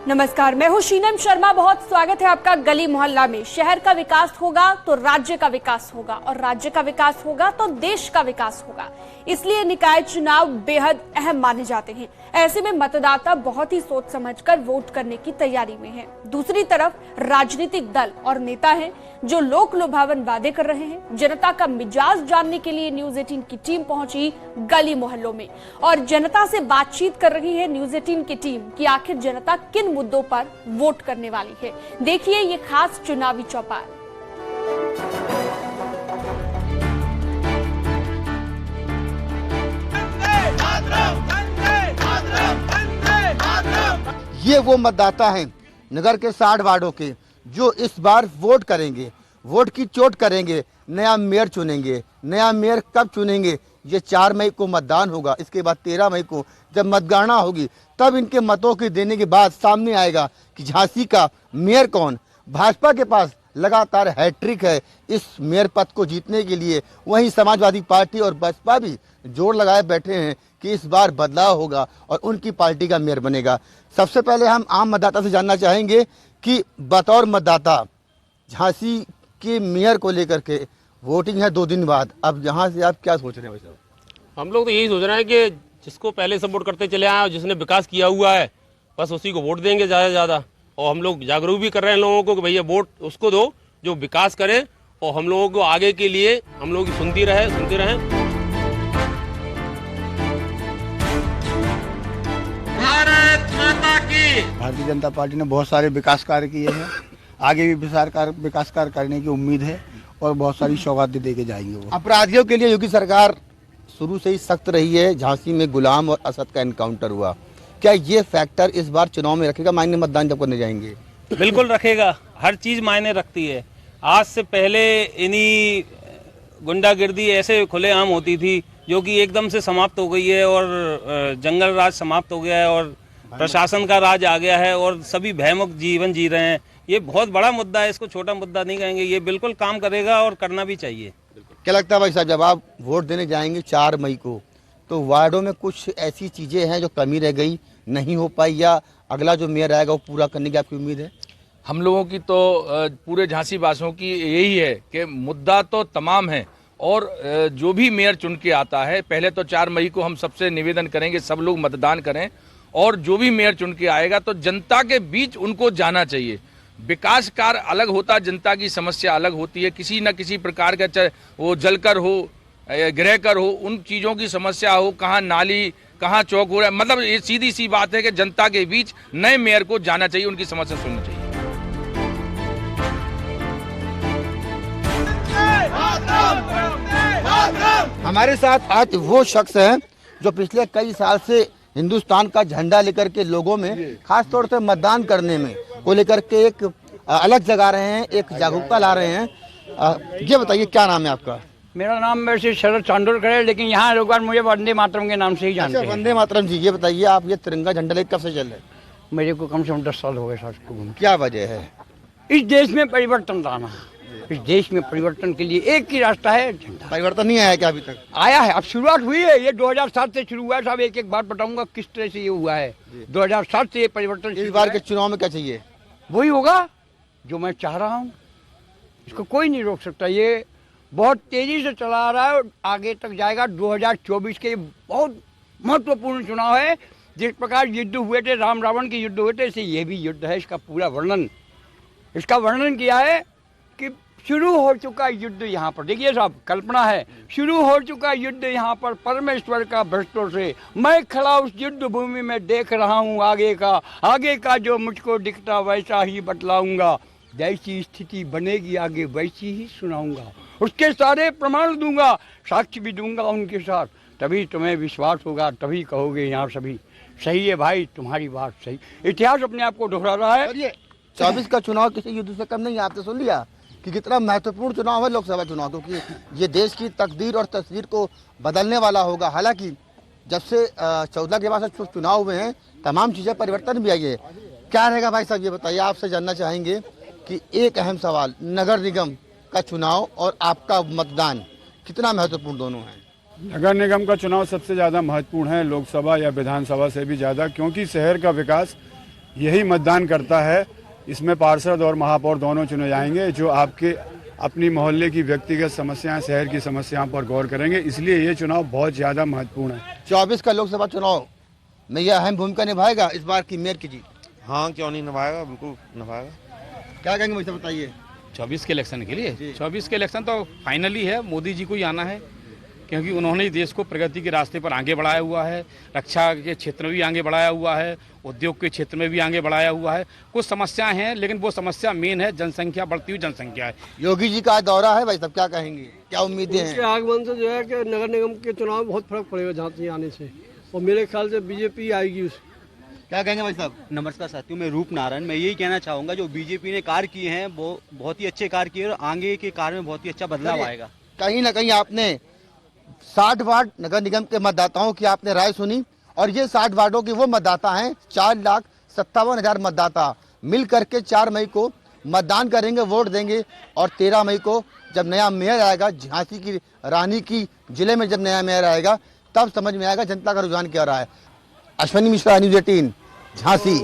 नमस्कार, मैं हूं शीनम शर्मा। बहुत स्वागत है आपका गली मोहल्ला में। शहर का विकास होगा तो राज्य का विकास होगा और राज्य का विकास होगा तो देश का विकास होगा। इसलिए निकाय चुनाव बेहद अहम माने जाते हैं। ऐसे में मतदाता बहुत ही सोच समझकर वोट करने की तैयारी में है। दूसरी तरफ राजनीतिक दल और नेता हैं जो लोक लुभावन वादे कर रहे हैं। जनता का मिजाज जानने के लिए न्यूज 18 की टीम पहुंची गली मोहल्लों में और जनता से बातचीत कर रही है न्यूज 18 की टीम कि आखिर जनता किन मुद्दों पर वोट करने वाली है। देखिए ये खास चुनावी चौपाल। ये वो मतदाता हैं नगर के 60 वार्डों के जो इस बार वोट करेंगे, वोट की चोट करेंगे, नया मेयर चुनेंगे। नया मेयर कब चुनेंगे? ये 4 मई को मतदान होगा। इसके बाद 13 मई को जब मतगणना होगी तब इनके मतों के देने के बाद सामने आएगा कि झांसी का मेयर कौन। भाजपा के पास लगातार हैट्रिक है इस मेयर पद को जीतने के लिए। वहीं समाजवादी पार्टी और बसपा भी जोर लगाए बैठे हैं कि इस बार बदलाव होगा और उनकी पार्टी का मेयर बनेगा। सबसे पहले हम आम मतदाता से जानना चाहेंगे कि बतौर मतदाता झांसी के मेयर को लेकर के वोटिंग है 2 दिन बाद, अब यहाँ से आप क्या सोच रहे हैं भाई साहब? हम लोग तो यही सोच रहे हैं कि जिसको पहले सपोर्ट करते चले आए और जिसने विकास किया हुआ है बस उसी को वोट देंगे ज़्यादा से ज़्यादा। और हम लोग जागरूक भी कर रहे हैं लोगों को कि भैया वोट उसको दो जो विकास करे और हम लोगों को आगे के लिए हम लोग सुनते रहें। भारत माता की। भारतीय जनता पार्टी ने बहुत सारे विकास कार्य किए हैं, आगे भी विकास कार्य करने की उम्मीद है और बहुत सारी सौगातें दे के जाएंगे वो। अपराधियों के लिए योगी सरकार शुरू से ही सख्त रही है। झांसी में गुलाम और असद का एनकाउंटर हुआ, क्या ये फैक्टर इस बार चुनाव में रखेगा मायने मतदान जब करने जाएंगे? बिल्कुल रखेगा, हर चीज़ मायने रखती है। आज से पहले इन्हीं गुंडागिर्दी ऐसे खुलेआम होती थी जो कि एकदम से समाप्त हो गई है और जंगल राज समाप्त हो गया है और प्रशासन का राज आ गया है और सभी भयमुक्त जीवन जी रहे हैं। ये बहुत बड़ा मुद्दा है, इसको छोटा मुद्दा नहीं कहेंगे। ये बिल्कुल काम करेगा और करना भी चाहिए। क्या लगता है भाई साहब, जब आप वोट देने जाएंगे 4 मई को तो वार्डों में कुछ ऐसी चीज़ें हैं जो कमी रह गई, नहीं हो पाई, या अगला जो मेयर आएगा वो पूरा करने की आपकी उम्मीद है? हम लोगों की तो पूरे झांसी वासियों की यही है कि मुद्दा तो तमाम है और जो भी मेयर चुन के आता है पहले तो 4 मई को हम सबसे निवेदन करेंगे सब लोग मतदान करें और जो भी मेयर चुन के आएगा तो जनता के बीच उनको जाना चाहिए। विकास कार्य अलग होता, जनता की समस्या अलग होती है। किसी न किसी प्रकार का, चाहे वो जलकर हो, गिरह कर हो, उन चीज़ों की समस्या हो, कहाँ नाली कहाँ चौक हो रहा है। मतलब ये सीधी सी बात है कि जनता के बीच नए मेयर को जाना चाहिए, उनकी समस्या सुननी चाहिए। हमारे साथ आज वो शख्स हैं जो पिछले कई साल से हिंदुस्तान का झंडा लेकर के लोगों में खास तौर से मतदान करने में को लेकर के एक अलग जगा रहे हैं, एक जागरूकता ला रहे हैं। ये बताइए क्या नाम है आपका? मेरा नाम वैसे शरद चांदोरकर है, लेकिन यहाँ लोग मुझे वंदे मातरम के नाम से ही जानते हैं। वंदे मातरम जी, ये बताइए आप ये तिरंगा झंडा लेकर कब से चल रहे हैं? मेरे को कम से कम 10 साल हो गए साथ को। क्या वजह है? इस देश में परिवर्तन लाना। इस देश में परिवर्तन के लिए एक ही रास्ता है, झंडा। परिवर्तन नहीं आया क्या अभी तक? आया है, अब शुरुआत हुई है। ये 2007 से शुरू हुआ है साहब। एक बात बताऊंगा किस तरह से ये हुआ है। 2007 से ये परिवर्तन। इस बार के चुनाव में क्या चाहिए? वही होगा जो मैं चाह रहा हूँ, इसको कोई नहीं रोक सकता। ये बहुत तेजी से चला आ रहा है और आगे तक जाएगा। 2024 के बहुत महत्वपूर्ण चुनाव है। जिस प्रकार युद्ध हुए थे, राम रावण के युद्ध हुए थे, ऐसे ये भी युद्ध है। इसका पूरा वर्णन किया है कि शुरू हो चुका युद्ध यहाँ पर। देखिए साहब, कल्पना है, शुरू हो चुका युद्ध यहाँ पर परमेश्वर का भ्रष्टों से। मैं खड़ा उस युद्ध भूमि में देख रहा हूँ आगे का जो मुझको दिखता वैसा ही बतलाऊंगा। जैसी स्थिति बनेगी आगे वैसी ही सुनाऊंगा। उसके सारे प्रमाण दूंगा, साक्ष्य भी दूंगा उनके साथ। तभी तुम्हें विश्वास होगा, तभी कहोगे यहाँ सभी सही है भाई, तुम्हारी बात सही। इतिहास अपने आप को दोहरा रहा है। 24 का चुनाव किसी युद्ध से कम नहीं है। आपने सुन लिया कि कितना महत्वपूर्ण चुनाव है लोकसभा चुनाव, क्योंकि ये देश की तकदीर और तस्वीर को बदलने वाला होगा। हालांकि जब से 14 के बाद से चुनाव हुए हैं तमाम चीज़ें परिवर्तन भी आई है। क्या रहेगा भाई साहब, ये बताइए। आपसे जानना चाहेंगे कि एक अहम सवाल, नगर निगम का चुनाव और आपका मतदान कितना महत्वपूर्ण दोनों है? नगर निगम का चुनाव सबसे ज़्यादा महत्वपूर्ण है, लोकसभा या विधानसभा से भी ज़्यादा, क्योंकि शहर का विकास यही मतदान करता है। इसमें पार्षद और महापौर दोनों चुने जाएंगे जो आपके अपनी मोहल्ले की व्यक्तिगत समस्याएं, शहर की समस्याओं पर गौर करेंगे। इसलिए ये चुनाव बहुत ज़्यादा महत्वपूर्ण है। 24 का लोकसभा चुनाव में यह अहम भूमिका निभाएगा इस बार की मेयर की जीत। हाँ, क्यों नहीं निभाएगा, बिल्कुल निभाएगा। क्या कहेंगे वैसे बताइए। 24 के इलेक्शन के लिए 24 के इलेक्शन तो फाइनली है, मोदी जी को ही आना है, क्योंकि उन्होंने देश को प्रगति के रास्ते पर आगे बढ़ाया हुआ है। रक्षा के क्षेत्र में भी आगे बढ़ाया हुआ है, उद्योग के क्षेत्र में भी आगे बढ़ाया हुआ है। कुछ समस्याएं हैं, लेकिन वो समस्या मेन है जनसंख्या, बढ़ती हुई जनसंख्या है। योगी जी का दौरा है भाई साहब, क्या कहेंगे, क्या उम्मीदें हैं? उनके आगमन से जो है कि नगर निगम के चुनाव में बहुत फर्क पड़ेगा झांसी आने से, और मेरे ख्याल से बीजेपी आएगी। क्या कहेंगे भाई साहब? नमस्कार साथियों, मैं रूप नारायण। मैं यही कहना चाहूँगा, जो बीजेपी ने कार्य किए हैं वो बहुत ही अच्छे कार्य किए और आगे के कार्य में बहुत ही अच्छा बदलाव आएगा। कहीं ना कहीं आपने 60 वार्ड नगर निगम के मतदाताओं की आपने राय सुनी, और ये 60 वार्डों के वो मतदाता हैं, 4,57,000 मतदाता मिल करके 4 मई को मतदान करेंगे, वोट देंगे। और 13 मई को जब नया मेयर आएगा, झांसी की रानी की जिले में जब नया मेयर आएगा, तब समझ में आएगा जनता का रुझान क्या रहा है। अश्विनी मिश्रा, न्यूज़ 18 झांसी।